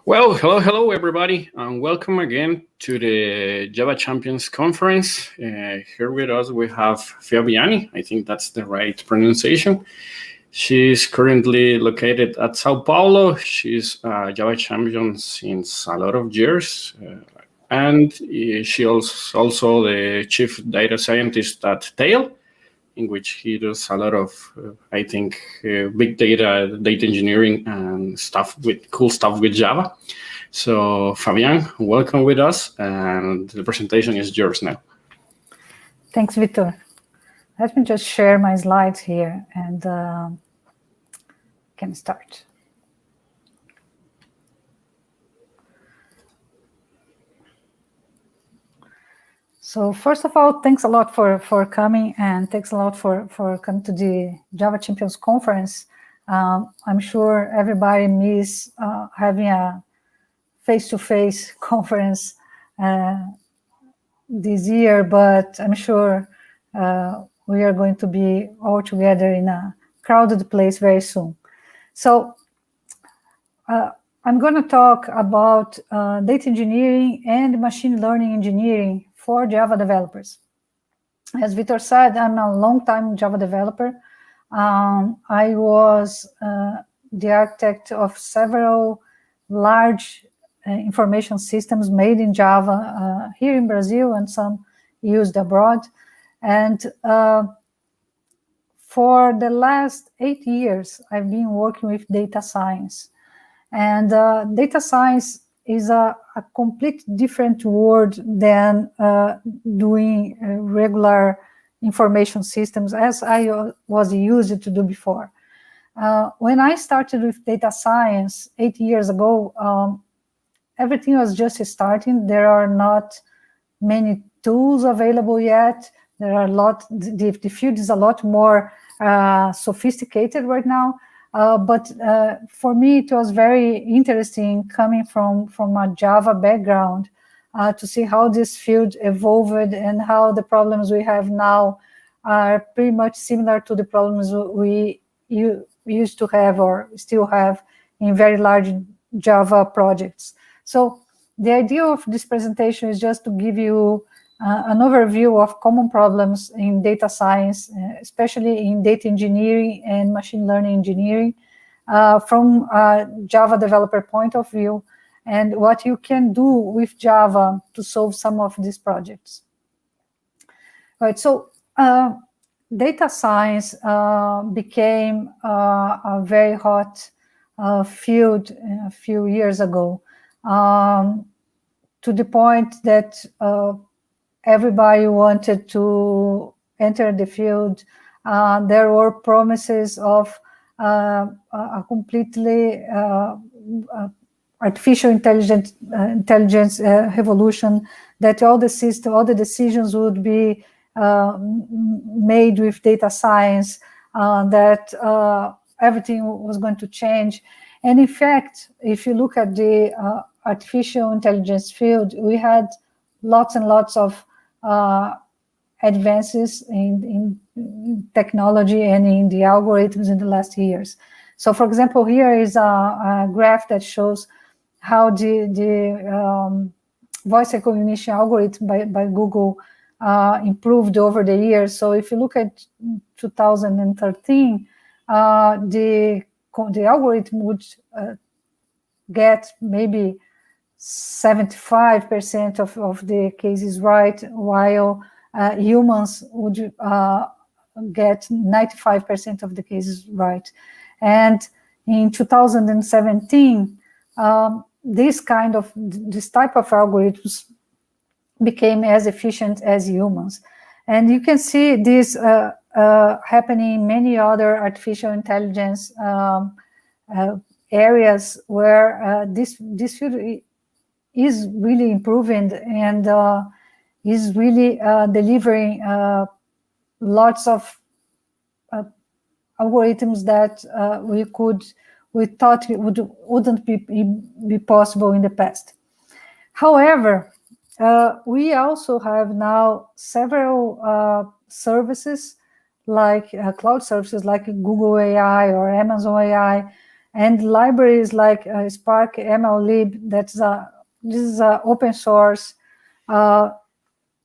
Well, hello, everybody, and welcome again to the Java Champions Conference. Here with us, we have Fabiane. I think that's the right pronunciation. She's currently located at Sao Paulo. She's a Java champion since a lot of years, and she also the chief data scientist at Tail, in which he does a lot of, I think, big data engineering, and cool stuff with Java. So, Fabian, welcome with us, and the presentation is yours now. Thanks, Victor. Let me just share my slides here and can start. So first of all, thanks a lot for coming, and thanks a lot for coming to the Java Champions Conference. I'm sure everybody miss having a face-to-face conference this year, but I'm sure we are going to be all together in a crowded place very soon. So I'm going to talk about data engineering and machine learning engineering for Java developers. As Victor said, I'm a long-time Java developer. I was the architect of several large information systems made in Java here in Brazil and some used abroad. And for the last 8 years, I've been working with data science. And data science is a complete different world than doing regular information systems as I was used to do before. When I started with data science 8 years ago, everything was just starting. There are not many tools available yet. There are the field is a lot more sophisticated right now. But for me, it was very interesting coming from a Java background to see how this field evolved and how the problems we have now are pretty much similar to the problems we used to have or still have in very large Java projects. So the idea of this presentation is just to give you an overview of common problems in data science, especially in data engineering and machine learning engineering, from a Java developer point of view, and what you can do with Java to solve some of these projects. Right, so data science became a very hot field a few years ago, to the point that everybody wanted to enter the field. There were promises of a completely artificial intelligence revolution, that all the decisions would be made with data science, that everything was going to change. And in fact, if you look at the artificial intelligence field, we had lots and lots of advances in technology and in the algorithms in the last years. So, for example, here is a graph that shows how the voice recognition algorithm by Google improved over the years. So if you look at 2013, the algorithm would get maybe 75% of the cases right, while humans would get 95% of the cases right. And in 2017, this type of algorithms became as efficient as humans. And you can see this happening in many other artificial intelligence areas where this field is really improving and is really delivering lots of algorithms that we thought wouldn't be possible in the past. However, we also have now several services like cloud services like Google AI or Amazon AI And libraries like Spark, MLlib, this is an open source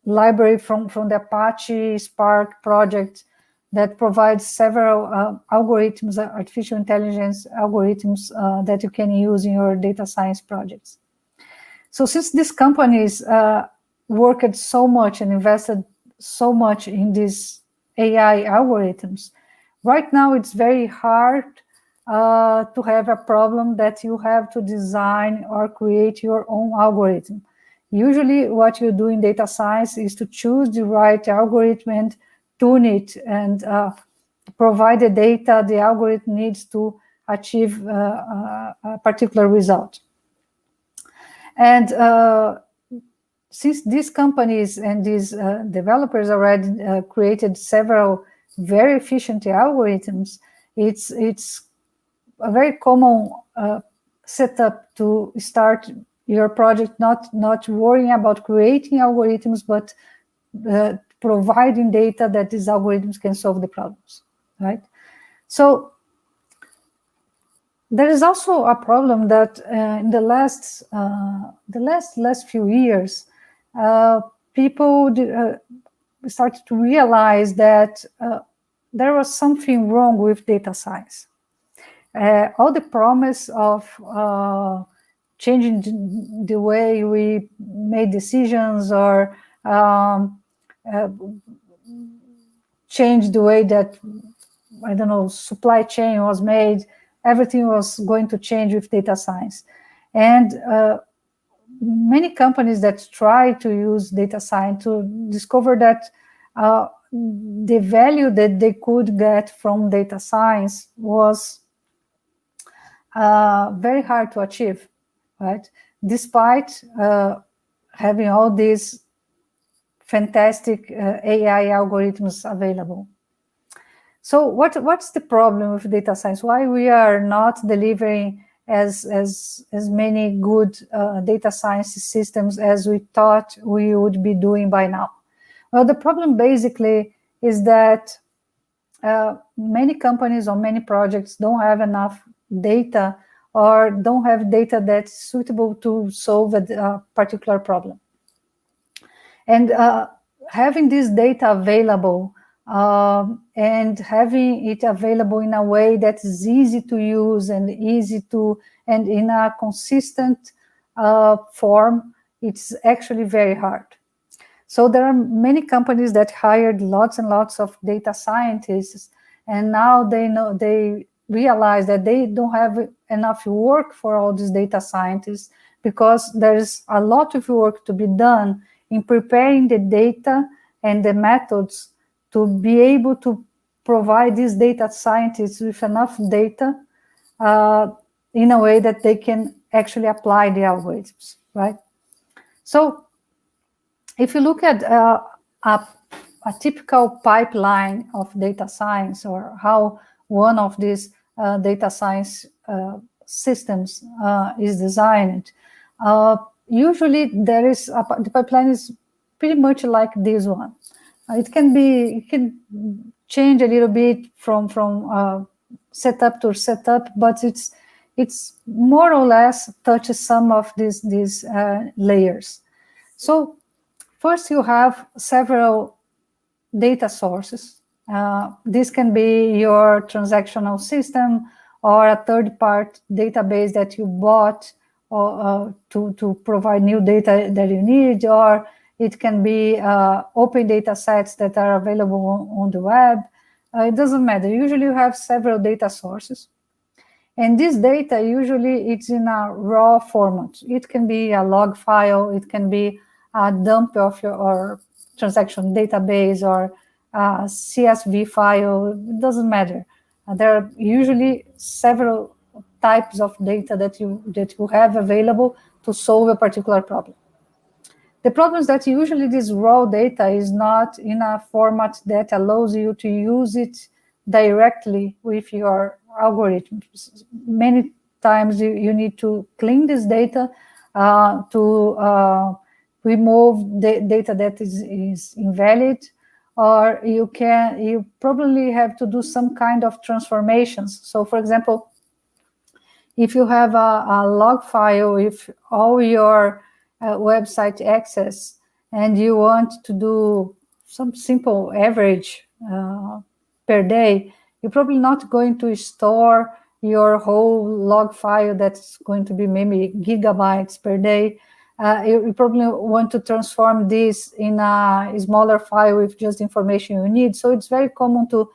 library from the Apache Spark project that provides several algorithms, artificial intelligence algorithms that you can use in your data science projects. So since these companies worked so much and invested so much in these AI algorithms, right now it's very hard to have a problem that you have to design or create your own algorithm. Usually what you do in data science is to choose the right algorithm and tune it and provide the data the algorithm needs to achieve a particular result. And since these companies and these developers already created several very efficient algorithms, it's a very common setup to start your project not worrying about creating algorithms, but providing data that these algorithms can solve the problems, right? So there is also a problem that in the last few years, people started to realize that there was something wrong with data science. All the promise of changing the way we made decisions or change the way that, I don't know, supply chain was made, everything was going to change with data science. And many companies that try to use data science to discover that the value that they could get from data science was very hard to achieve, right? Despite having all these fantastic AI algorithms available. So what's the problem with data science? Why we are not delivering as many good data science systems as we thought we would be doing by now? Well, the problem basically is that many companies or many projects don't have enough data or don't have data that's suitable to solve a particular problem. And having this data available and having it available in a way that is easy to use and and in a consistent form, it's actually very hard. So there are many companies that hired lots and lots of data scientists, and now they realize that they don't have enough work for all these data scientists because there's a lot of work to be done in preparing the data and the methods to be able to provide these data scientists with enough data in a way that they can actually apply the algorithms, right? So if you look at a typical pipeline of data science, or how one of these data science systems is designed, usually the pipeline is pretty much like this one. It can change a little bit from setup to setup, but it's more or less touches some of these layers. So first, you have several data sources. This can be your transactional system or a third-party database that you bought to provide new data that you need, or it can be open data sets that are available on the web. It doesn't matter. Usually you have several data sources. And this data, usually it's in a raw format. It can be a log file, it can be a dump of your transaction database or a CSV file, it doesn't matter. There are usually several types of data that you have available to solve a particular problem. The problem is that usually this raw data is not in a format that allows you to use it directly with your algorithms. Many times you need to clean this data to remove the data that is invalid, or you probably have to do some kind of transformations. So for example, if you have a log file with all your website access and you want to do some simple average per day, you're probably not going to store your whole log file that's going to be maybe gigabytes per day. You probably want to transform this in a smaller file with just information you need. So it's very common to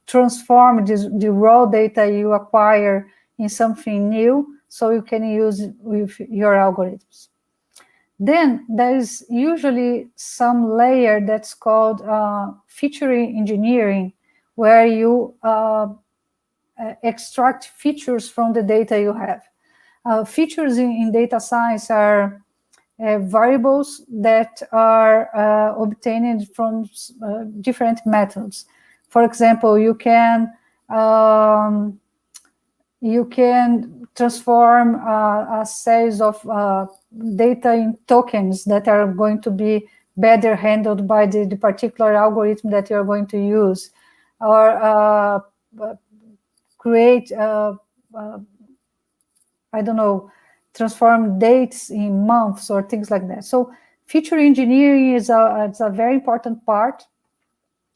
transform the raw data you acquire in something new so you can use it with your algorithms. Then there is usually some layer that's called feature engineering, where you extract features from the data you have. Features in data science are variables that are obtained from different methods. For example, you can transform a series of data in tokens that are going to be better handled by the particular algorithm that you're going to use, or create, I don't know, transform dates in months or things like that. So feature engineering is a very important part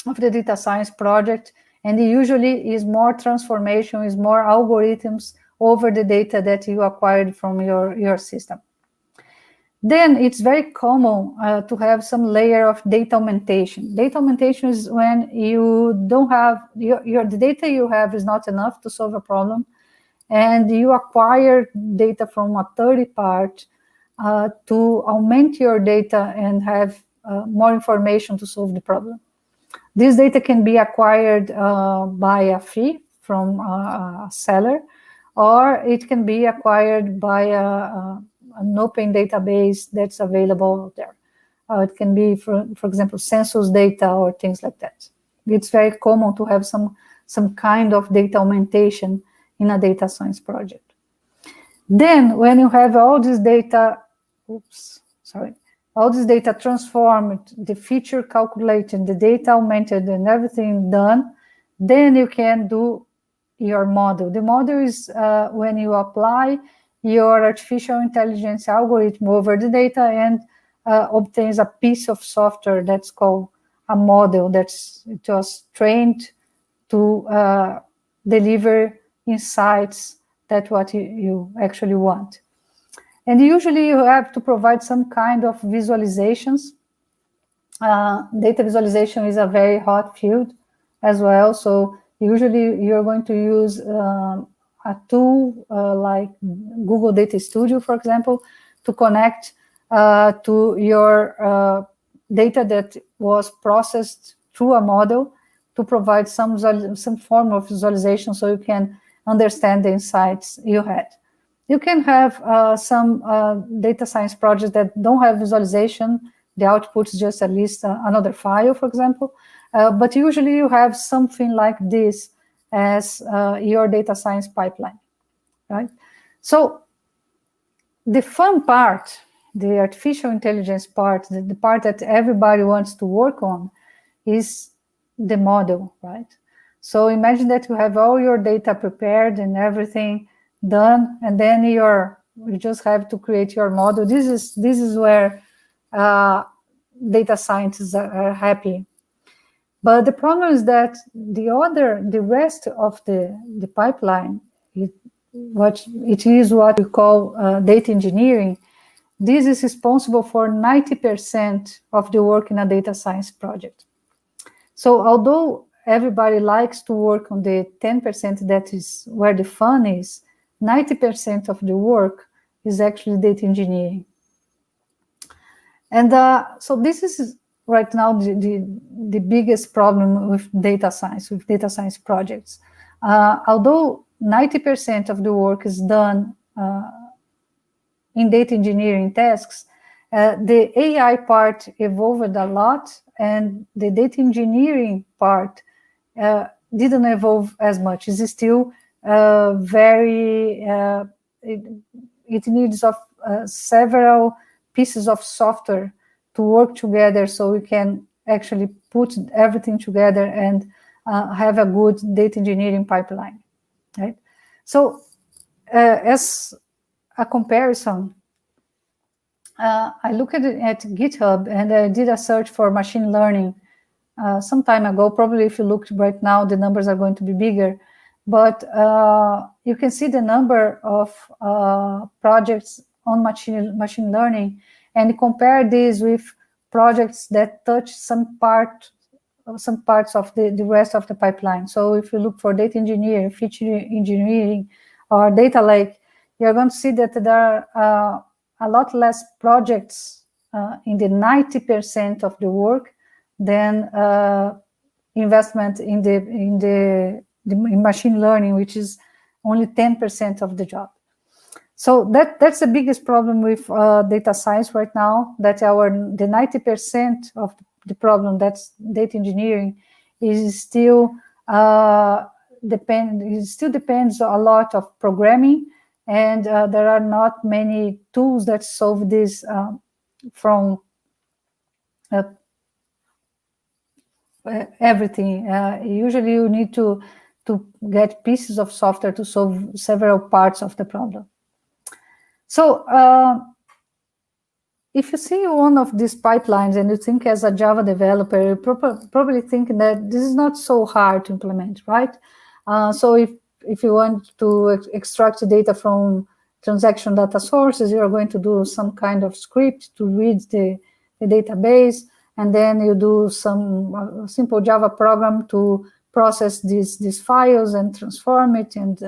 of the data science project, and it usually is more transformation, is more algorithms over the data that you acquired from your system. Then it's very common to have some layer of data augmentation. Data augmentation is when you don't have, the data you have is not enough to solve a problem, and you acquire data from a third party to augment your data and have more information to solve the problem. This data can be acquired by a fee from a seller, or it can be acquired by an open database that's available out there. It can be, for example, census data or things like that. It's very common to have some kind of data augmentation in a data science project. Then when you have all this data, all this data transformed, the feature calculated, the data augmented, and everything done, then you can do your model. The model is when you apply your artificial intelligence algorithm over the data and obtains a piece of software that's called a model that's just trained to deliver insights that what you actually want. And usually you have to provide some kind of visualizations. Data visualization is a very hot field as well. So usually you're going to use a tool like Google Data Studio, for example, to connect to your data that was processed through a model to provide some form of visualization so you can understand the insights you had. You can have some data science projects that don't have visualization. The output is just at least another file, for example. But usually you have something like this as your data science pipeline, right? So the fun part, the artificial intelligence part, the part that everybody wants to work on is the model, right? So imagine that you have all your data prepared and everything done, and then you just have to create your model. This is where data scientists are happy. But the problem is that the rest of the pipeline, it is what we call data engineering. This is responsible for 90% of the work in a data science project. So although everybody likes to work on the 10% that is where the fun is, 90% of the work is actually data engineering. And so this is right now the biggest problem with data science projects. Although 90% of the work is done in data engineering tasks, the AI part evolved a lot, and the data engineering part didn't evolve as much. It's still very, it needs of several pieces of software to work together so we can actually put everything together and have a good data engineering pipeline, right? So as a comparison, I looked at GitHub and I did a search for machine learning some time ago. Probably if you looked right now, the numbers are going to be bigger. But you can see the number of projects on machine learning and compare this with projects that touch some parts of the rest of the pipeline. So if you look for data engineering, feature engineering, or data lake, you're going to see that there are a lot less projects in the 90% of the work than investment in machine learning, which is only 10% of the job. So that's the biggest problem with data science right now, that the 90% of the problem, that's data engineering, is still depends a lot of programming, and there are not many tools that solve this from everything. Usually you need to get pieces of software to solve several parts of the problem. So if you see one of these pipelines and you think as a Java developer, you probably think that this is not so hard to implement, right? So if you want to extract data from transaction data sources, you're going to do some kind of script to read the database, and then you do some simple Java program to process these files and transform it and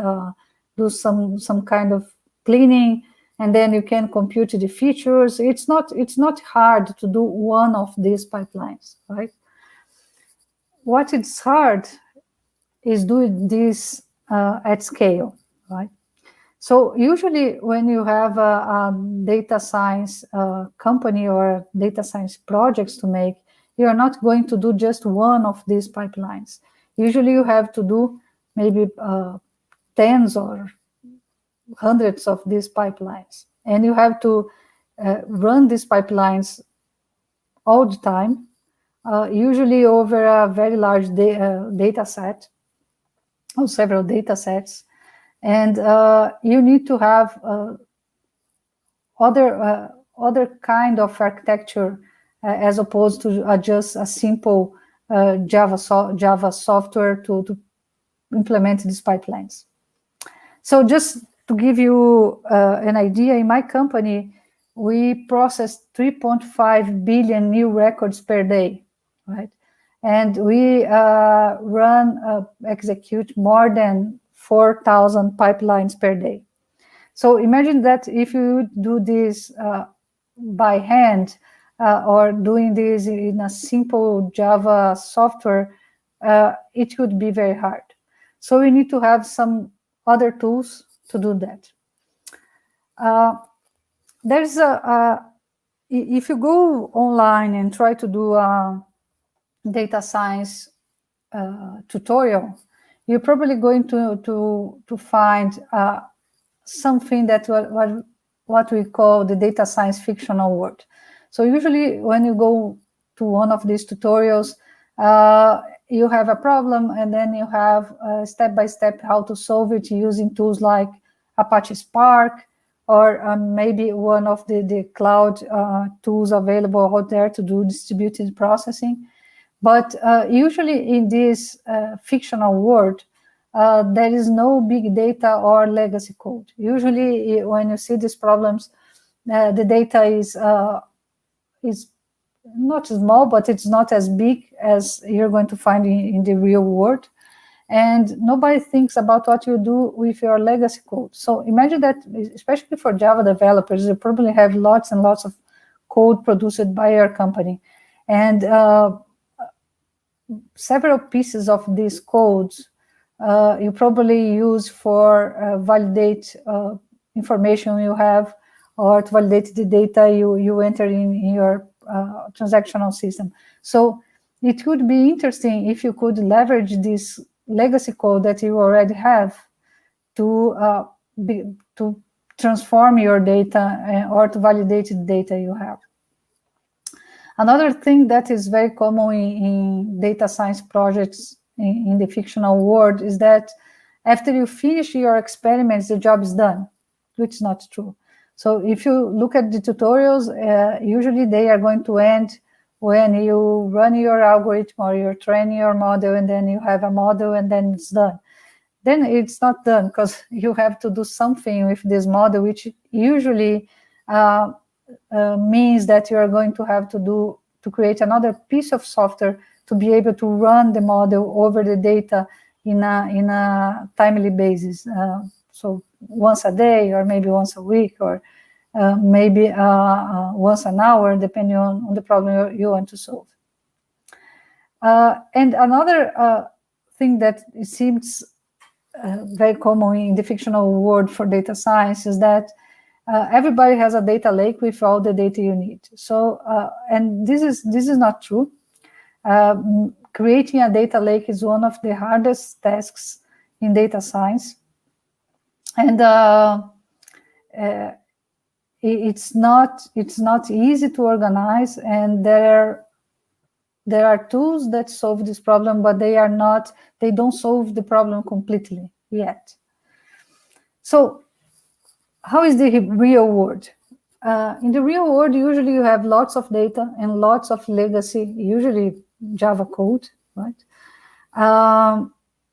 do some kind of cleaning, and then you can compute the features. It's not hard to do one of these pipelines, right? What is hard is doing this at scale, right? So usually when you have a data science company or data science projects to make, you are not going to do just one of these pipelines. Usually you have to do maybe tens or hundreds of these pipelines. And you have to run these pipelines all the time, usually over a very large data set, or several data sets. And you need to have other kind of architecture as opposed to just a simple Java software to implement these pipelines. So just to give you an idea, in my company, we process 3.5 billion new records per day, right? And we execute more than 4,000 pipelines per day. So imagine that if you do this by hand or doing this in a simple Java software, it would be very hard. So we need to have some other tools to do that. There's if you go online and try to do a data science tutorial, you're probably going to find something that what we call the data science fictional world. So usually when you go to one of these tutorials, you have a problem, and then you have step-by-step how to solve it using tools like Apache Spark, or maybe one of the cloud tools available out there to do distributed processing. But usually in this fictional world, there is no big data or legacy code. Usually when you see these problems, the data is not small, but it's not as big as you're going to find in the real world. And nobody thinks about what you do with your legacy code. So imagine that, especially for Java developers, you probably have lots and lots of code produced by your company. And several pieces of these codes you probably use for validate information you have, or to validate the data you enter in your transactional system. So it would be interesting if you could leverage this legacy code that you already have to transform your data or to validate the data you have. Another thing that is very common in data science projects in the fictional world is that after you finish your experiments, the job is done, which is not true. So if you look at the tutorials, usually they are going to end when you run your algorithm or you're training your model, and then you have a model, and then it's done. Then it's not done, because you have to do something with this model, which usually means that you are going to have to create another piece of software to be able to run the model over the data in a timely basis. So once a day, or maybe once a week, or maybe once an hour, depending on the problem you want to solve. And another thing that it seems very common in the fictional world for data science is that everybody has a data lake with all the data you need. So, and this is not true. Creating a data lake is one of the hardest tasks in data science, and it's not easy to organize. And there are tools that solve this problem, but they don't solve the problem completely yet. So how is the real world? In the real world, usually you have lots of data and lots of legacy, usually Java code, right?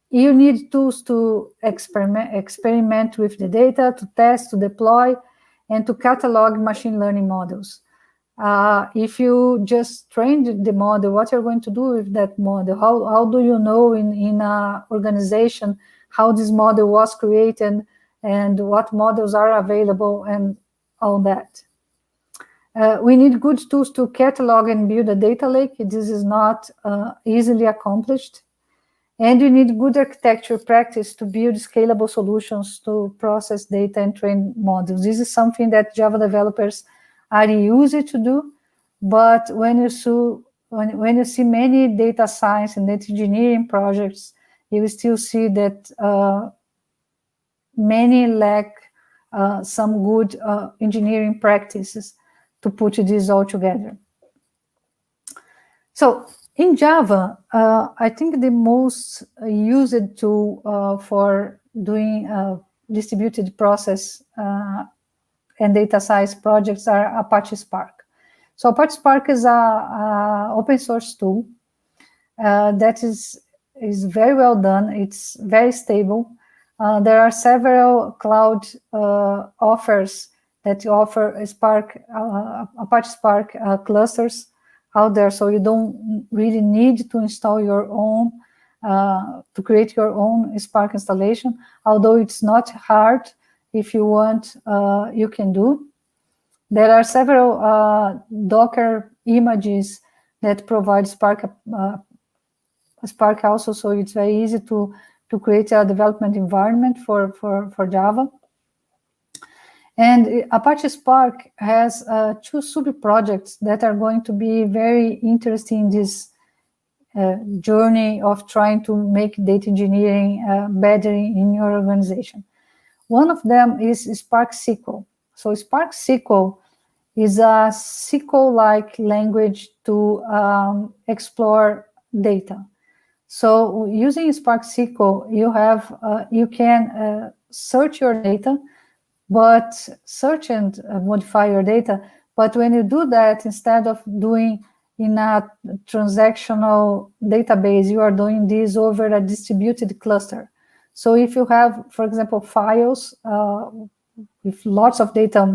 You need tools to experiment with the data, to test, to deploy, and to catalog machine learning models. If you just train the model, what you're going to do with that model? How do you know in an organization how this model was created and what models are available and all that? We need good tools to catalog and build a data lake. This is not easily accomplished. And you need good architecture practice to build scalable solutions to process data and train models. This is something that Java developers are used to do, but when you see many data science and data engineering projects, you will still see that many lack some good engineering practices to put this all together. So in Java, I think the most used tool for doing distributed process and data science projects are Apache Spark. So Apache Spark is a open source tool that is very well done. It's very stable. There are several cloud offers that offer Spark, Apache Spark clusters out there, so you don't really need to install your own, to create your own Spark installation, although it's not hard. If you want, you can do. There are several Docker images that provide Spark also, so it's very easy to create a development environment for Java. And Apache Spark has 2 sub-projects that are going to be very interesting in this journey of trying to make data engineering better in your organization. One of them is Spark SQL. So Spark SQL is a SQL-like language to explore data. So using Spark SQL, you can search your data, but search and modify your data. But when you do that, instead of doing in a transactional database, you are doing this over a distributed cluster. So if you have, for example, files with lots of data,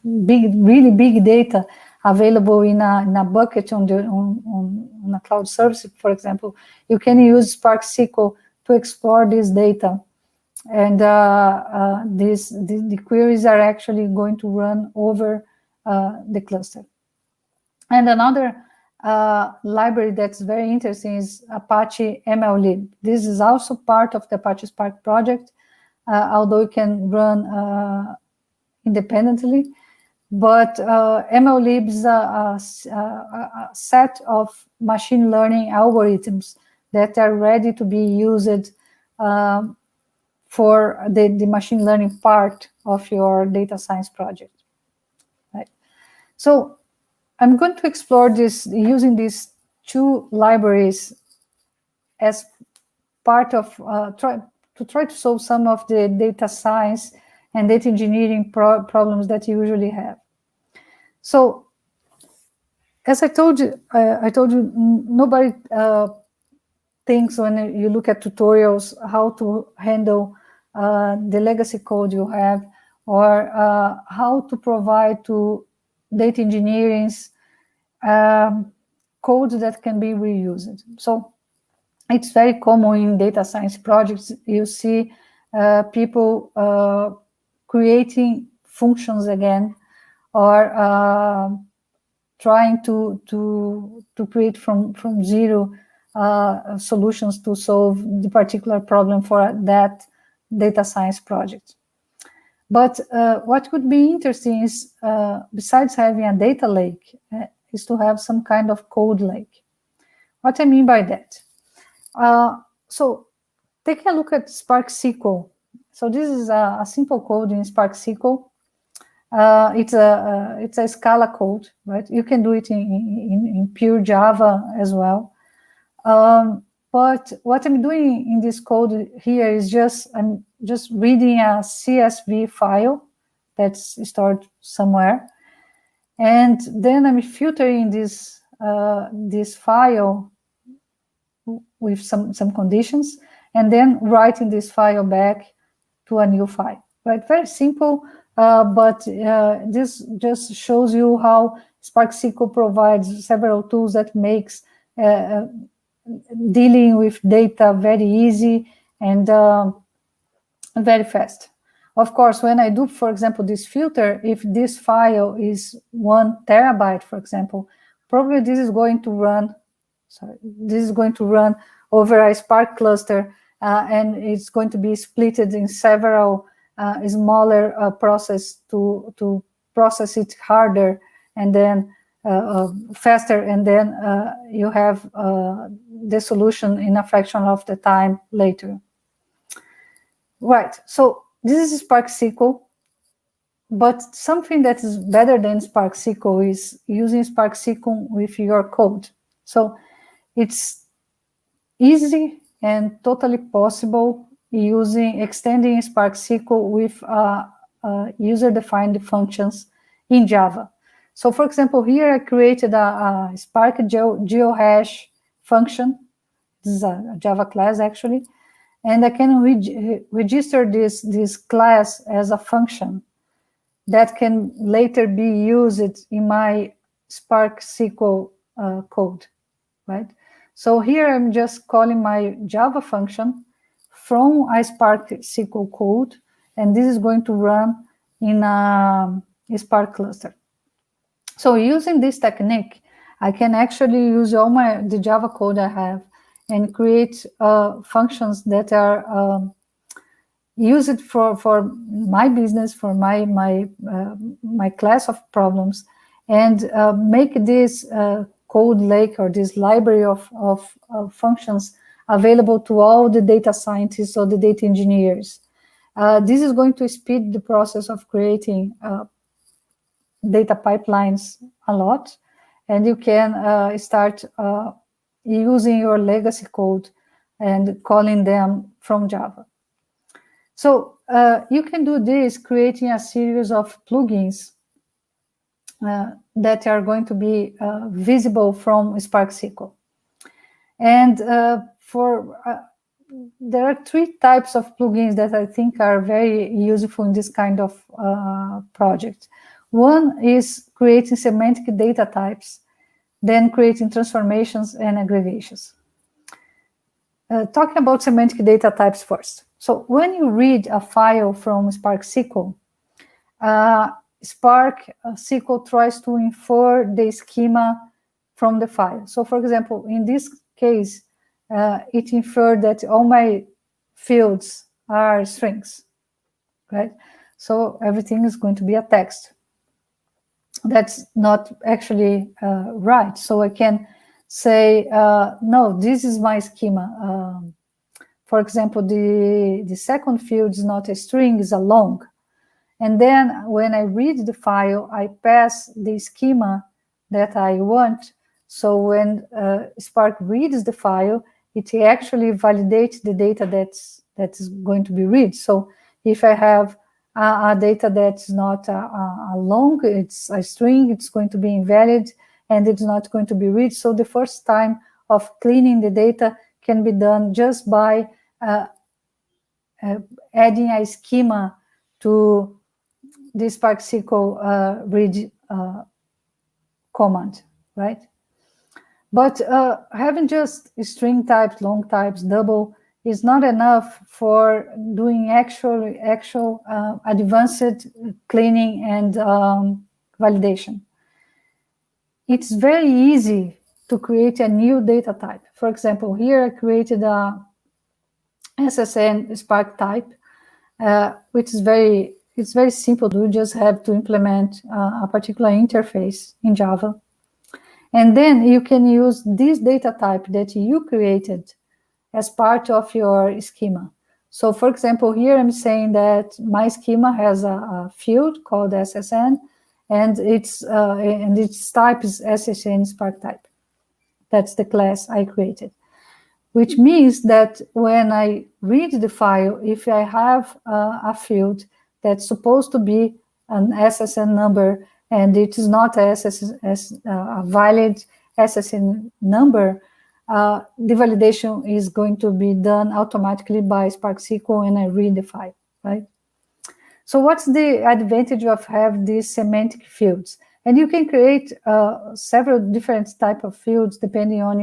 really big data available in a bucket on a cloud service, for example, you can use Spark SQL to explore this data. And the queries are actually going to run over the cluster. And another library that's very interesting is Apache MLlib. This is also part of the Apache Spark project, although it can run independently. But MLlib is a set of machine learning algorithms that are ready to be used for the machine learning part of your data science project. Right? So I'm going to explore this using these 2 libraries as part of try to solve some of the data science and data engineering problems that you usually have. So, as I told you, nobody thinks when you look at tutorials how to handle the legacy code you have, or how to provide to data engineers code that can be reused. So it's very common in data science projects. You see people creating functions again, or trying to create from zero solutions to solve the particular problem for that data science project. But what would be interesting is, besides having a data lake, is to have some kind of code lake. What I mean by that? So take a look at Spark SQL. So this is a simple code in Spark SQL. It's a Scala code, right? You can do it in pure Java as well. But what I'm doing in this code here is I'm just reading a CSV file that's stored somewhere, and then I'm filtering this file with some conditions, and then writing this file back to a new file. Right? Very simple, but this just shows you how Spark SQL provides several tools that makes dealing with data very easy and very fast. Of course, when I do, for example, this filter, if this file is 1 terabyte, for example, probably this is going to run. This is going to run over a Spark cluster, and it's going to be split in several smaller processes to process it harder and then faster, and then you have the solution in a fraction of the time later. Right, so this is Spark SQL, but something that is better than Spark SQL is using Spark SQL with your code. So it's easy and totally possible extending Spark SQL with user-defined functions in Java. So for example, here I created a Spark geohash function. This is a Java class actually. And I can register this class as a function that can later be used in my Spark SQL code, right? So here I'm just calling my Java function from a Spark SQL code, and this is going to run in a Spark cluster. So using this technique, I can actually use all the Java code I have and create functions that are used for my business, for my class of problems, and make this code lake or this library of functions available to all the data scientists or the data engineers. This is going to speed the process of creating data pipelines a lot, and you can start using your legacy code and calling them from Java. So you can do this creating a series of plugins that are going to be visible from Spark SQL. And there are 3 types of plugins that I think are very useful in this kind of project. One is creating semantic data types, then creating transformations and aggregations. Talking about semantic data types first. So when you read a file from Spark SQL, Spark SQL tries to infer the schema from the file. So for example, in this case, it inferred that all my fields are strings, right? So everything is going to be a text. That's not actually right. So I can say, no, this is my schema. For example, the second field is not a string, it's a long. And then when I read the file, I pass the schema that I want. So when Spark reads the file, it actually validates the data that's that is going to be read. So if I have a data that's not a long, it's a string, it's going to be invalid, and it's not going to be read. So the first time of cleaning the data can be done just by adding a schema to the Spark SQL read command, right? But having just string types, long types, double is not enough for doing actual advanced cleaning and validation. It's very easy to create a new data type. For example, here I created a SSN Spark type, which is very simple. You just have to implement a particular interface in Java. And then you can use this data type that you created as part of your schema. So for example, here I'm saying that my schema has a field called SSN, and its type is SSN Spark type. That's the class I created, which means that when I read the file, if I have a field that's supposed to be an SSN number and it is not a valid SSN number, the validation is going to be done automatically by Spark SQL and I read the file, right? So what's the advantage of having these semantic fields? And you can create several different type of fields depending on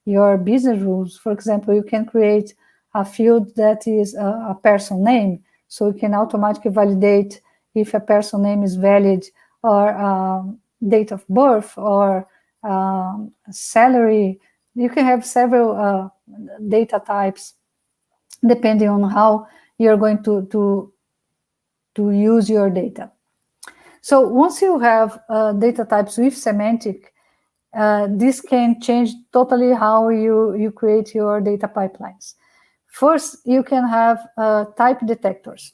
your business rules. For example, you can create a field that is a person name, so you can automatically validate if a person name is valid, or date of birth, or salary. You can have several data types depending on how you're going to use your data. So once you have data types with semantic, this can change totally how you create your data pipelines. First, you can have type detectors.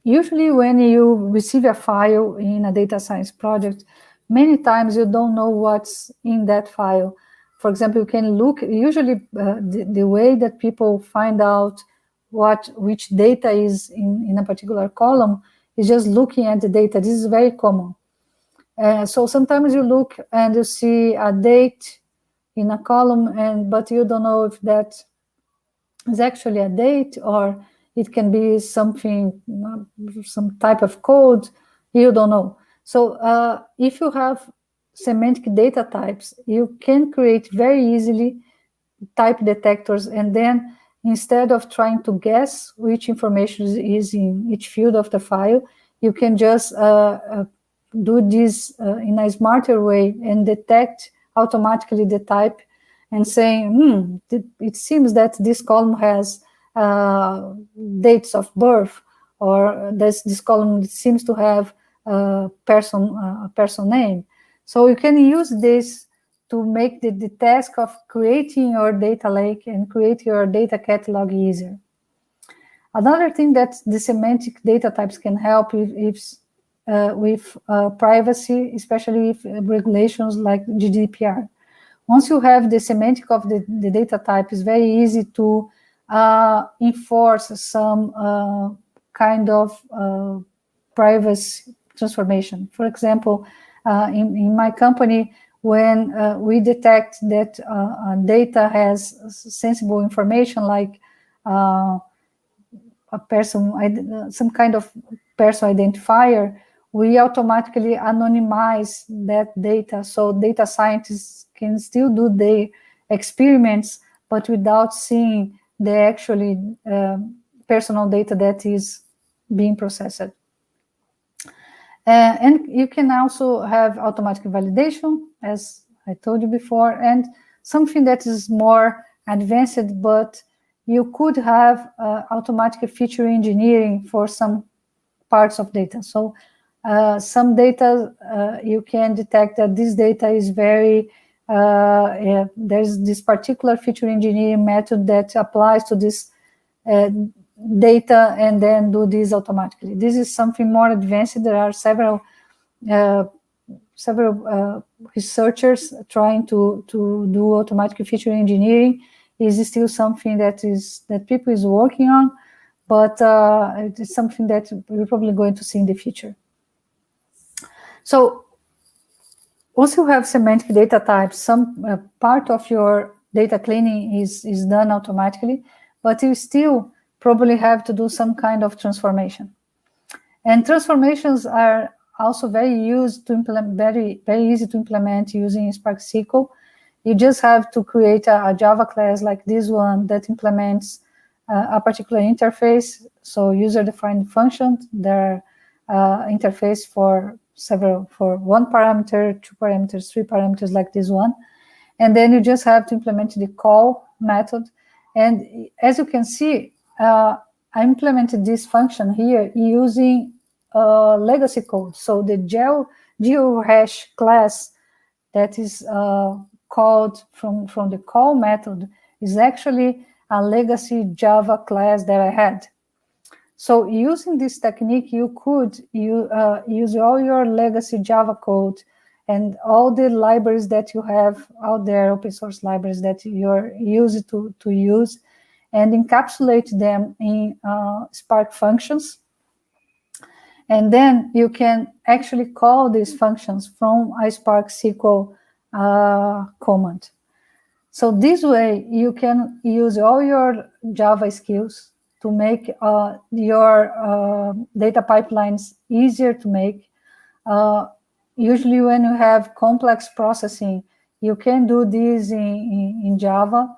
Usually when you receive a file in a data science project, many times you don't know what's in that file. For example, you can look, usually the way that people find out which data is in a particular column is just looking at the data. This is very common. So sometimes you look and you see a date in a column, but you don't know if that is actually a date or it can be something, some type of code, you don't know. So if you have semantic data types, you can create very easily type detectors, and then instead of trying to guess which information is in each field of the file, you can just do this in a smarter way and detect automatically the type and saying, it seems that this column has dates of birth, or this column seems to have a person name. So you can use this to make the task of creating your data lake and create your data catalog easier. Another thing that the semantic data types can help with privacy, especially with regulations like GDPR. Once you have the semantic of the data type, it's very easy to enforce some kind of privacy transformation. For example, in my company, when we detect that data has sensible information like a person, some kind of person identifier, we automatically anonymize that data, so data scientists can still do their experiments, but without seeing the actually personal data that is being processed. And you can also have automatic validation, as I told you before, and something that is more advanced, but you could have automatic feature engineering for some parts of data. So some data, you can detect that this data is very, there's this particular feature engineering method that applies to this data, and then do this automatically. This is something more advanced. There are several researchers trying to do automatic feature engineering, is still something that people is working on, but it is something that we're probably going to see in the future. So once you have semantic data types, some part of your data cleaning is done automatically, but you still probably have to do some kind of transformation. And transformations are also very easy to implement using Spark SQL. You just have to create a Java class like this one that implements a particular interface. So user-defined functions, there are interface for one parameter, 2 parameters, 3 parameters like this one. And then you just have to implement the call method. And as you can see, I implemented this function here using legacy code. So the geohash class that is called from the call method is actually a legacy Java class that I had. So using this technique, you could use all your legacy Java code and all the libraries that you have out there, open source libraries that you're used to use, and encapsulate them in Spark functions. And then you can actually call these functions from a Spark SQL command. So this way, you can use all your Java skills to make your data pipelines easier to make. Usually when you have complex processing, you can do this in Java.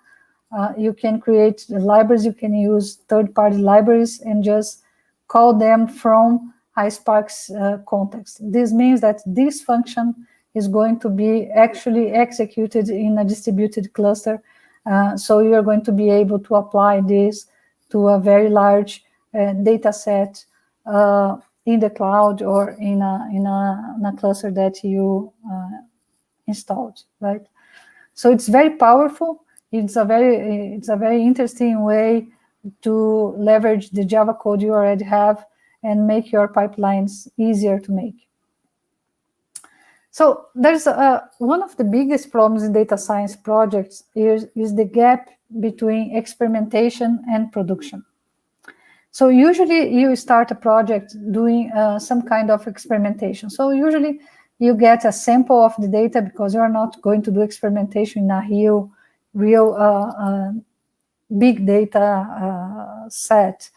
You can create the libraries, you can use third-party libraries and just call them from Spark's context. This means that this function is going to be actually executed in a distributed cluster. So you're going to be able to apply this to a very large data set in the cloud or in a cluster that you installed, right? So it's very powerful. It's a very interesting way to leverage the Java code you already have and make your pipelines easier to make. So there's one of the biggest problems in data science projects is the gap between experimentation and production. So usually you start a project doing some kind of experimentation. So usually you get a sample of the data because you're not going to do experimentation in a real big data set.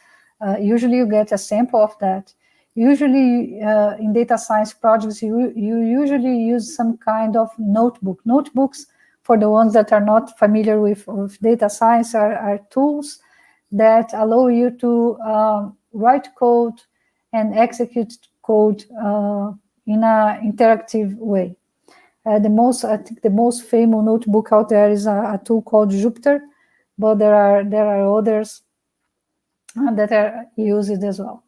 Usually you get a sample of that. Usually in data science projects, you usually use some kind of notebook. Notebooks, for the ones that are not familiar with data science, are tools that allow you to write code and execute code in an interactive way. I think the most famous notebook out there is a tool called Jupyter, but there are others that are used as well.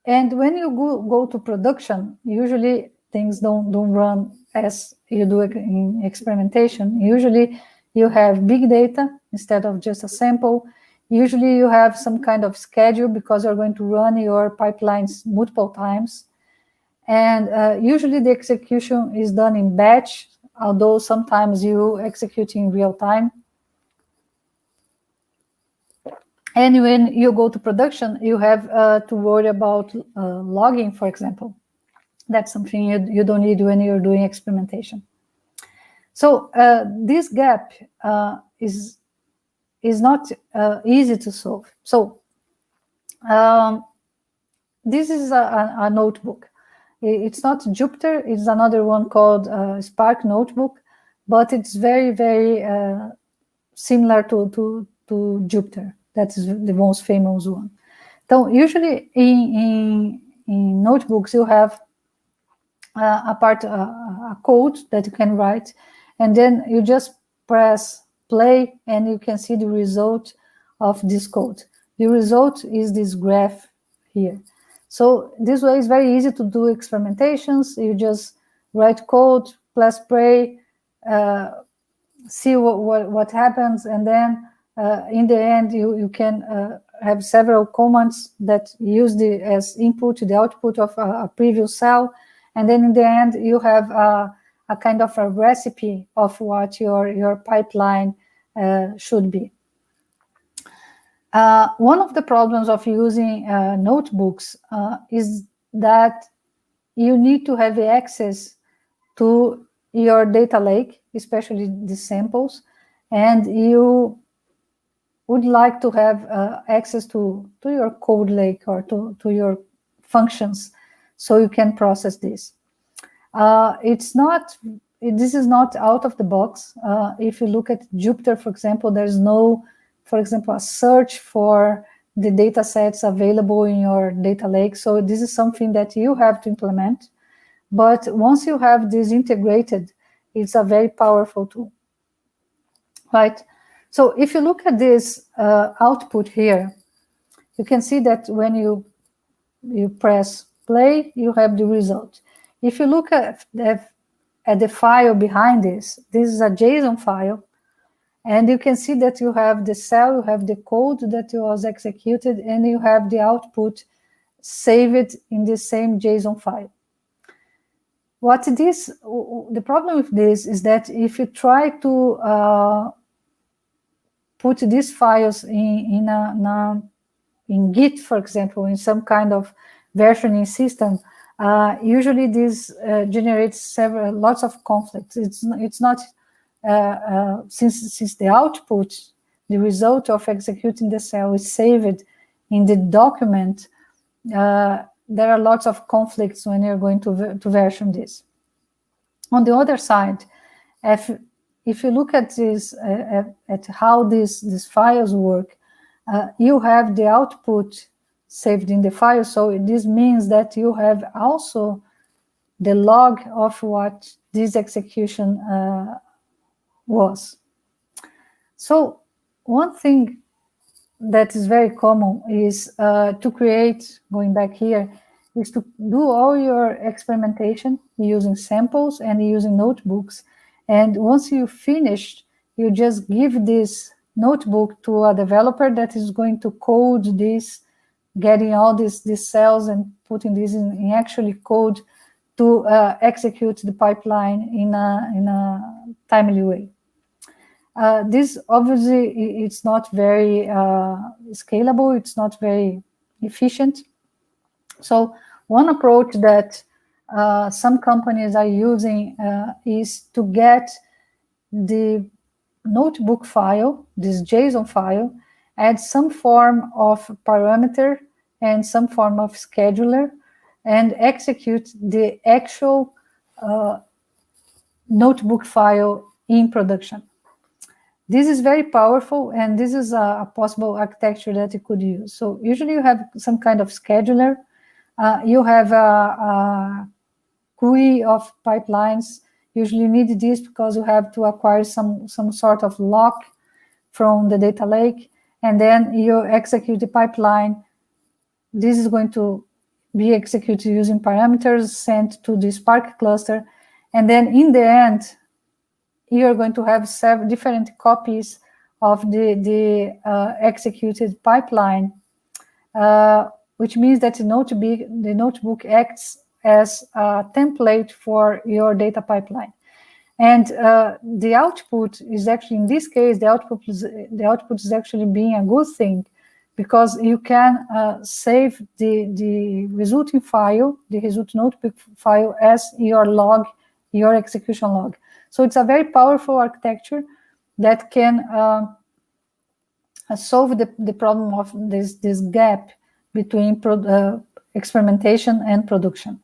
And when you go to production, usually things don't run as you do in experimentation. Usually you have big data instead of just a sample. Usually you have some kind of schedule because you're going to run your pipelines multiple times. And usually the execution is done in batch, although sometimes you execute in real time. And when you go to production, you have to worry about logging, for example. That's something you don't need when you're doing experimentation. So this gap is not easy to solve. So this is a notebook. It's not Jupyter. It's another one called Spark Notebook, but it's very, very similar to Jupyter. That is the most famous one. So usually in notebooks, you have a code that you can write, and then you just press play and you can see the result of this code. The result is this graph here. So this way is very easy to do experimentations. You just write code, press play, see what happens, and then in the end you can have several commands that use as input the output of a previous cell, and then in the end you have a a kind of a recipe of what your pipeline should be. One of the problems of using notebooks is that you need to have access to your data lake, especially the samples, and you would like to have access to your code lake or to your functions so you can process this. This is not out of the box. If you look at Jupyter, for example, there's no, for example, a search for the data sets available in your data lake. So this is something that you have to implement. But once you have this integrated, it's a very powerful tool, right? So if you look at this output here, you can see that when you press play, you have the result. If you look at the file behind this is a JSON file, and you can see that you have the cell, you have the code that was executed, and you have the output saved in the same JSON file. The problem with this is that if you try to put these files in Git, for example, in some kind of versioning system, usually this generates lots of conflicts. It's not since the output, the result of executing the cell is saved in the document. There are lots of conflicts when you're going to version this. On the other side, if you look at this, at how these files work, you have the output saved in the file. So this means that you have also the log of what this execution was. So one thing that is very common is to create, going back here, is to do all your experimentation using samples and using notebooks. And once you finished, you just give this notebook to a developer that is going to code this, getting all these cells and putting this in actually code to execute the pipeline in a timely way. This obviously it's not very scalable. It's not very efficient. So one approach that some companies are using is to get the notebook file, this JSON file, add some form of parameter and some form of scheduler, and execute the actual notebook file in production. This is very powerful, and this is a possible architecture that you could use. So usually you have some kind of scheduler. You have a GUI of pipelines. Usually you need this because you have to acquire some sort of lock from the data lake, and then you execute the pipeline. This is going to be executed using parameters sent to the Spark cluster, and then in the end, you're going to have several different copies of the executed pipeline, which means that the notebook acts as a template for your data pipeline. And the output is actually, in this case, the output is actually being a good thing, because you can save the resulting file, the result notebook file, as your log, your execution log. So it's a very powerful architecture that can solve the problem of this gap between experimentation and production.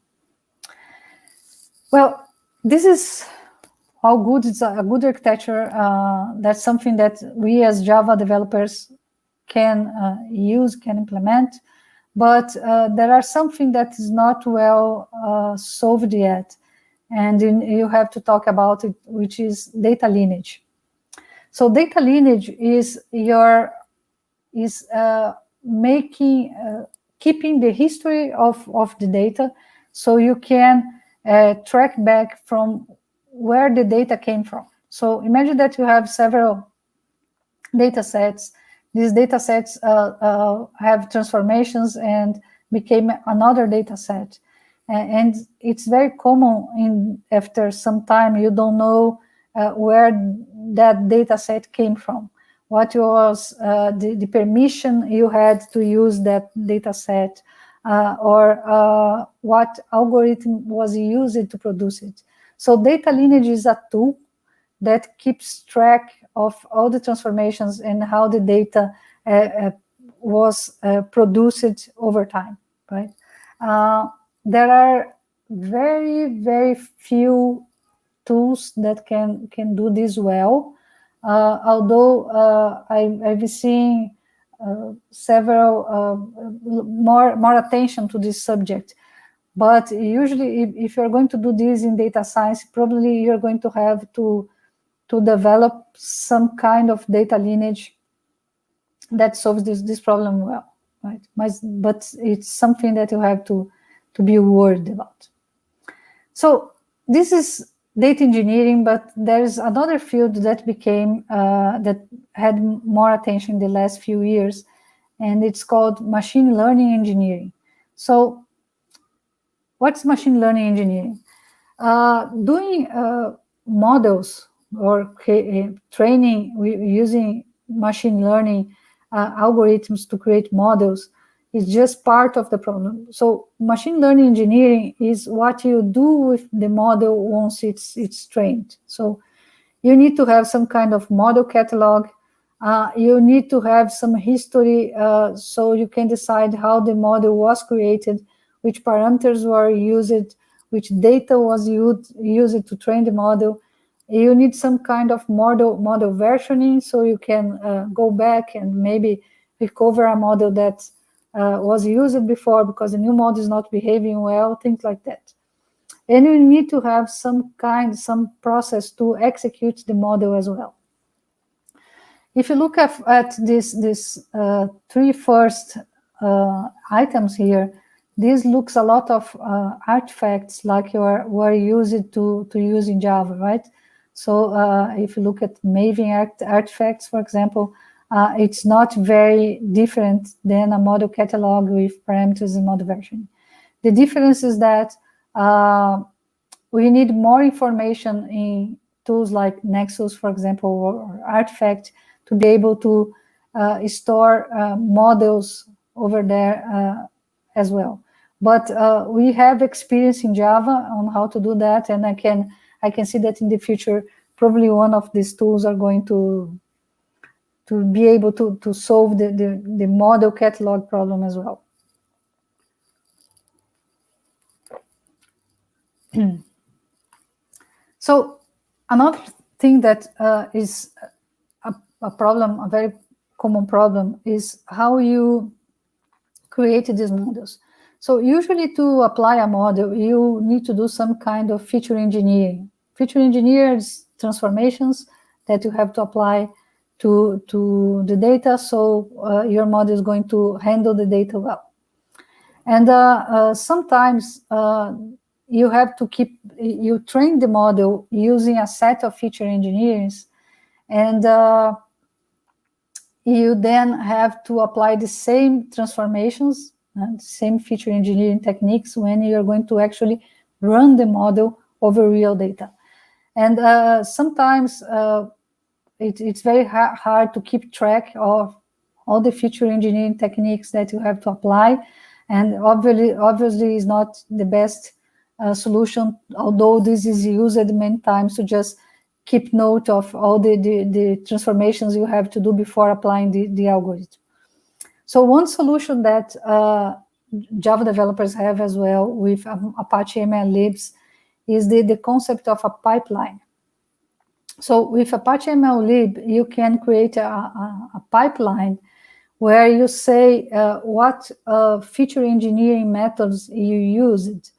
Well, this is how good it's a good architecture. That's something that we as Java developers can use, can implement, but there are something that is not well solved yet. And you have to talk about it, which is data lineage. So data lineage is keeping the history of the data, so you can track back from where the data came from. So imagine that you have several data sets. These data sets have transformations and became another data set. And it's very common after some time you don't know where that data set came from, what was the permission you had to use that data set, or what algorithm was used to produce it. So data lineage is a tool that keeps track of all the transformations and how the data was produced over time, right? There are very, very few tools that can do this well, although I've seen several more attention to this subject. But usually, if you're going to do this in data science, probably you're going to have to develop some kind of data lineage that solves this problem well, right? But it's something that you have to be worried about. So this is data engineering, but there's another field that became that had more attention in the last few years, and it's called machine learning engineering. So what's machine learning engineering? Doing models or training using machine learning algorithms to create models is just part of the problem. So machine learning engineering is what you do with the model once it's trained. So you need to have some kind of model catalog. You need to have some history so you can decide how the model was created, which parameters were used, which data was used to train the model. You need some kind of model versioning so you can go back and maybe recover a model that was used before because the new model is not behaving well, things like that. And you need to have some process to execute the model as well. If you look at this three first items here, this looks a lot of artifacts like were used to use in Java, right? So if you look at Maven artifacts, for example, it's not very different than a model catalog with parameters and model version. The difference is that we need more information in tools like Nexus, for example, or Artifact to be able to store models over there as well. But we have experience in Java on how to do that, and I can see that in the future, probably one of these tools are going to be able to solve the model catalog problem as well. So another thing that is a problem, a very common problem, is how you create these models. So usually to apply a model, you need to do some kind of feature engineering. Feature engineers transformations that you have to apply to the data, so your model is going to handle the data well. And sometimes you have to you train the model using a set of feature engineers, and you then have to apply the same transformations and same feature engineering techniques when you're going to actually run the model over real data. And sometimes it's very hard to keep track of all the feature engineering techniques that you have to apply, and obviously is not the best solution, although this is used many times to just keep note of all the transformations you have to do before applying the algorithm. So one solution that Java developers have as well with Apache ML libs is the concept of a pipeline. So with Apache ML lib, you can create a pipeline where you say what feature engineering methods you used,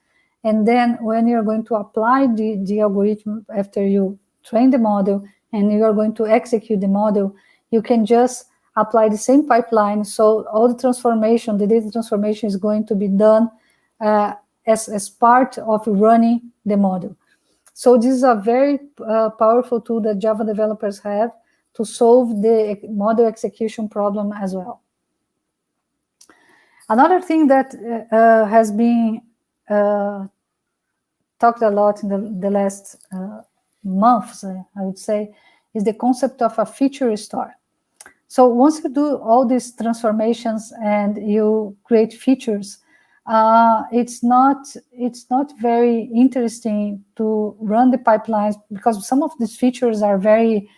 and then when you're going to apply the algorithm after you train the model and you are going to execute the model, you can just apply the same pipeline. So all the transformation, the data transformation is going to be done as part of running the model. So this is a very powerful tool that Java developers have to solve the model execution problem as well. Another thing that has been talked a lot in the last months, I would say, is the concept of a feature store. So once you do all these transformations and you create features, it's not very interesting to run the pipelines, because some of these features are very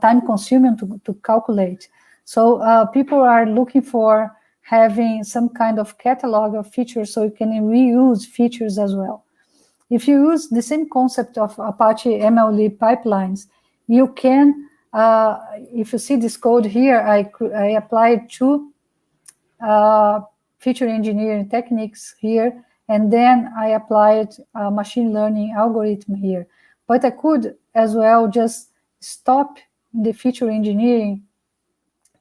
time-consuming to calculate. So people are looking for having some kind of catalog of features so you can reuse features as well. If you use the same concept of Apache MLlib pipelines, you can, if you see this code here, I applied two feature engineering techniques here, and then I applied a machine learning algorithm here. But I could as well just stop the feature engineering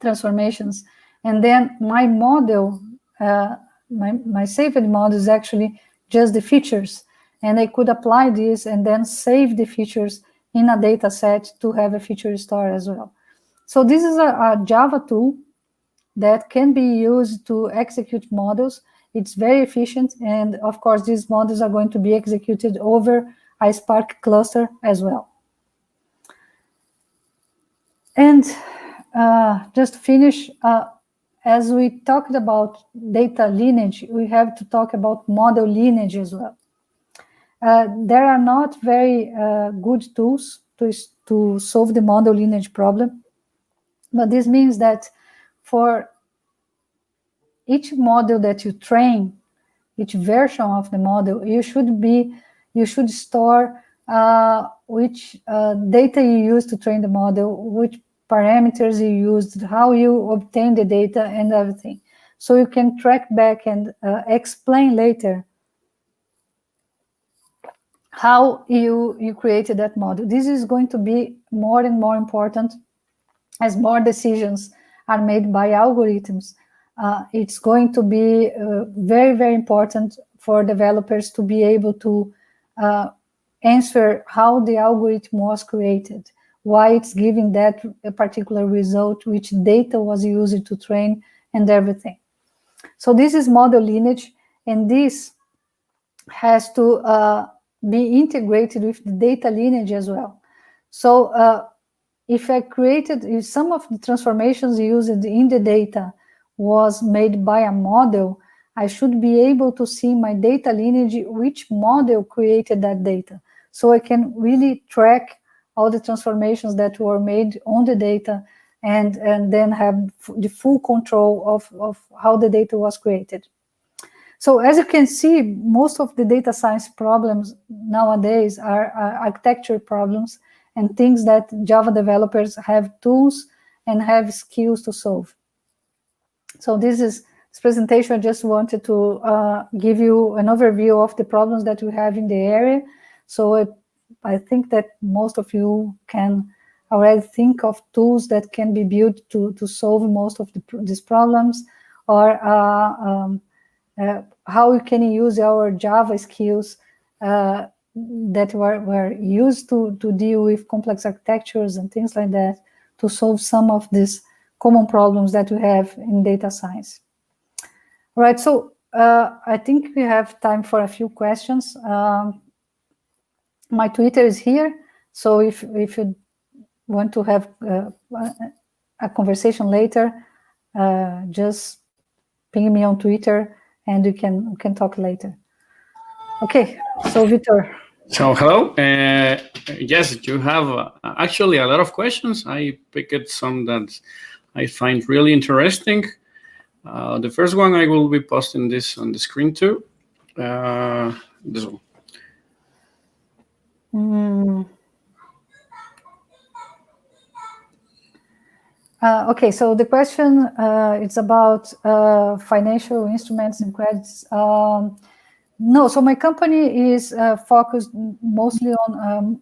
transformations, and then my model, my saved model is actually just the features, and I could apply this and then save the features in a data set to have a feature store as well. So this is a Java tool that can be used to execute models. It's very efficient, and of course these models are going to be executed over a Spark cluster as well. And just to finish, as we talked about data lineage, we have to talk about model lineage as well. There are not very good tools to solve the model lineage problem, but this means that for each model that you train, each version of the model, you should store which data you use to train the model, which parameters you used, how you obtain the data, and everything. So you can track back and explain later how you created that model. This is going to be more and more important as more decisions are made by algorithms. It's going to be very, very important for developers to be able to answer how the algorithm was created, why it's giving that particular result, which data was used to train, and everything. So this is model lineage, and this has to be integrated with the data lineage as well. So if some of the transformations used in the data was made by a model, I should be able to see my data lineage, which model created that data. So I can really track all the transformations that were made on the data, and then have the full control of how the data was created. So as you can see, most of the data science problems nowadays are architecture problems and things that Java developers have tools and have skills to solve. So this presentation, I just wanted to give you an overview of the problems that we have in the area. So I think that most of you can already think of tools that can be built to solve most of these problems, or how we can use our Java skills that were used to deal with complex architectures and things like that to solve some of these common problems that we have in data science. All right, so I think we have time for a few questions. My Twitter is here, so if you want to have a conversation later, just ping me on Twitter and we can talk later. Okay, so Vitor. So hello. Yes, you have actually a lot of questions. I picked some that I find really interesting. The first one, I will be posting this on the screen too. This one. Okay, so the question it's about financial instruments and credits. No, so my company is focused mostly on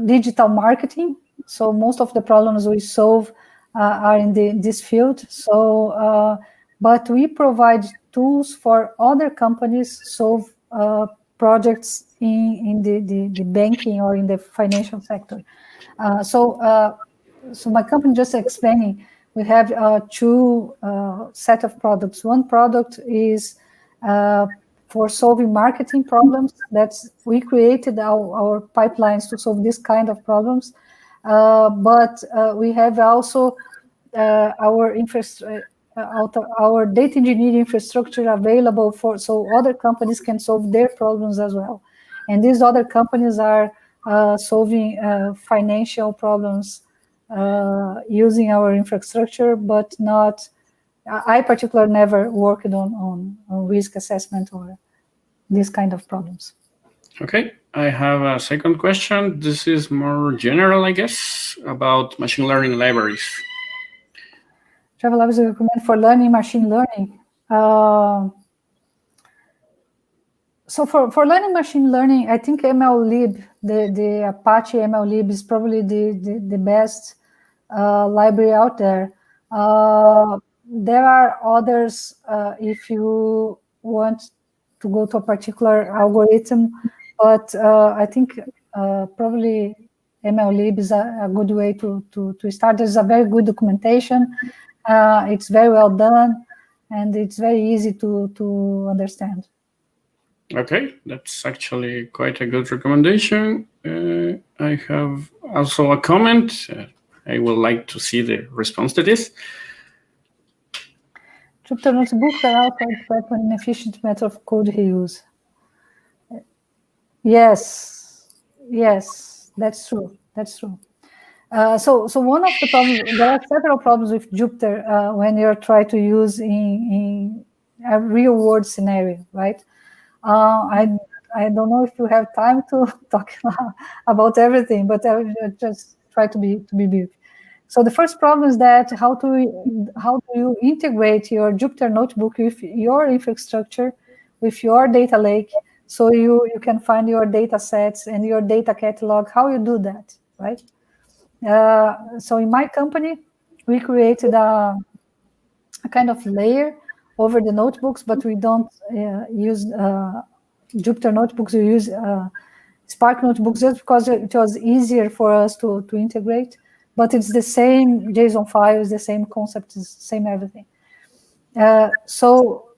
digital marketing. So most of the problems we solve are in this field. So, but we provide tools for other companies solve projects in the banking or in the financial sector. So my company, just explaining, we have two set of products. One product is for solving marketing problems. We created our pipelines to solve this kind of problems. But we have also our data engineering infrastructure available so other companies can solve their problems as well. And these other companies are solving financial problems using our infrastructure, but not. I particularly never worked on risk assessment or these kind of problems. Okay, I have a second question. This is more general, I guess, about machine learning libraries. Java libraries we recommend for learning machine learning. So for learning machine learning, I think MLlib, the Apache MLlib is probably the best library out there. There are others if you want to go to a particular algorithm, but I think probably MLlib is a good way to start. There's a very good documentation. It's very well done, and it's very easy to understand. Okay, that's actually quite a good recommendation. I have also a comment. I would like to see the response to this. Jupyter notebooks are also an efficient method of code reuse. Yes, that's true. So one of the problems, there are several problems with Jupyter when you're trying to use in a real world scenario, right? I don't know if you have time to talk about everything, but I will just try to be brief. So the first problem is that how do you integrate your Jupyter notebook with your infrastructure, with your data lake, so you can find your data sets and your data catalog, how you do that, right? So in my company, we created a kind of layer over the notebooks, but we don't use Jupyter notebooks. We use Spark notebooks just because it was easier for us to integrate. But it's the same JSON files, the same concept, the same everything. So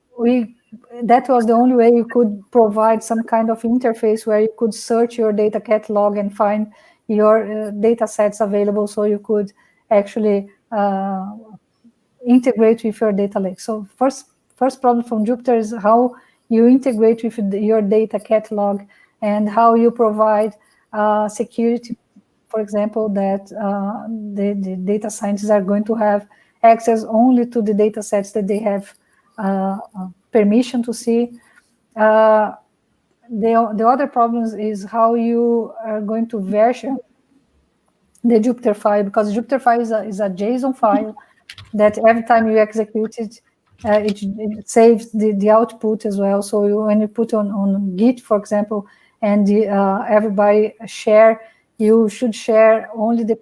that was the only way you could provide some kind of interface where you could search your data catalog and find your data sets available, so you could actually integrate with your data lake. So first problem from Jupyter is how you integrate with your data catalog and how you provide security, for example, that the data scientists are going to have access only to the data sets that they have permission to see. The other problems is how you are going to version the Jupyter file, because Jupyter file is a JSON file that every time you execute it, it saves the output as well. So when you put on Git, for example, and everybody share, you should share only the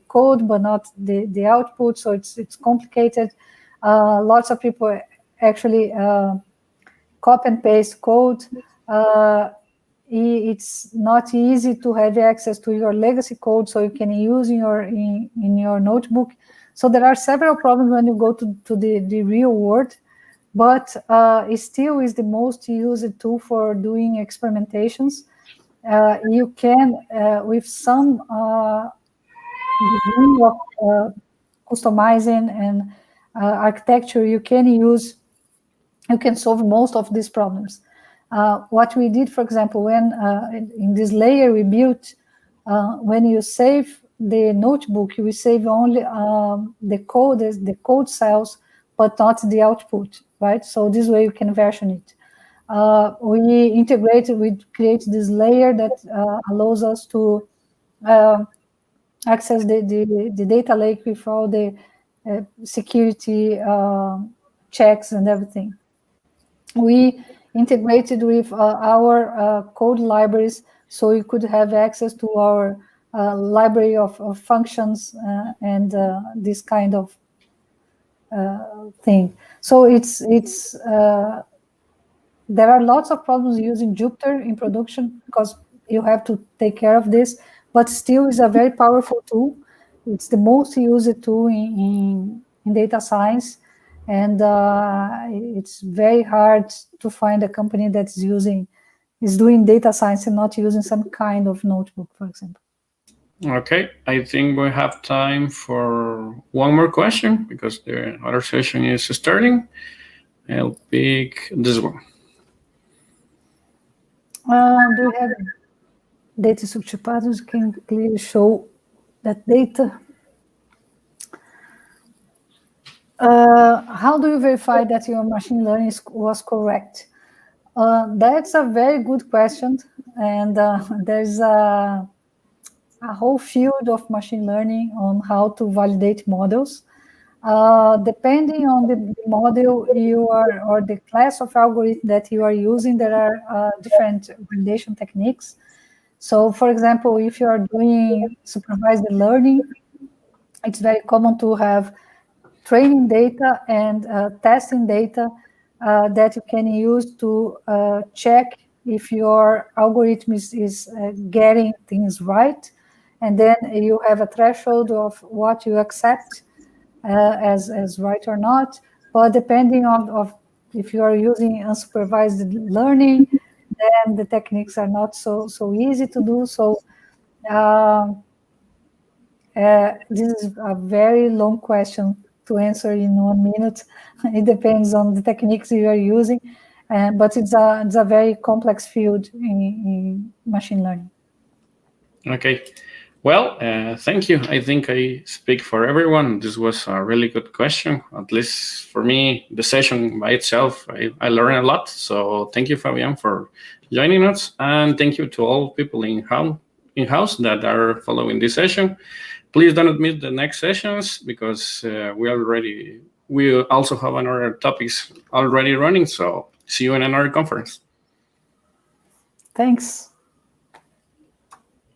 code, but not the output. So it's complicated. Lots of people actually copy and paste code. It's not easy to have access to your legacy code, so you can use in your notebook. So there are several problems when you go to the real world, but it still is the most used tool for doing experimentations. You can, with some degree of customizing and architecture, you can solve most of these problems. What we did, for example, when in this layer we built, when you save the notebook, you will save only the code cells, but not the output, right? So this way you can version it. We create this layer that allows us to access the data lake with all the security checks and everything. We integrated with our code libraries, so you could have access to our library of functions and this kind of thing. So there are lots of problems using Jupyter in production because you have to take care of this, but still is a very powerful tool. It's the most used tool in data science. And it's very hard to find a company that's is doing data science and not using some kind of notebook, for example. Okay, I think we have time for one more question because the other session is starting. I'll pick this one. Do you have data structure patterns can clearly show that data? How do you verify that your machine learning was correct? That's a very good question, and there's a whole field of machine learning on how to validate models. Depending on the model you are or the class of algorithm that you are using, there are different validation techniques. So, for example, if you are doing supervised learning, it's very common to have training data and testing data that you can use to check if your algorithm is getting things right. And then you have a threshold of what you accept as right or not. But depending on if you are using unsupervised learning, then the techniques are not so easy to do. So this is a very long question to answer in 1 minute. It depends on the techniques you are using, but it's a very complex field in machine learning. Okay. Well, thank you. I think I speak for everyone. This was a really good question. At least for me, the session by itself, I learned a lot. So thank you, Fabian, for joining us. And thank you to all people in-house that are following this session. Please don't miss the next sessions because we also have another topics already running. So see you in another conference. Thanks.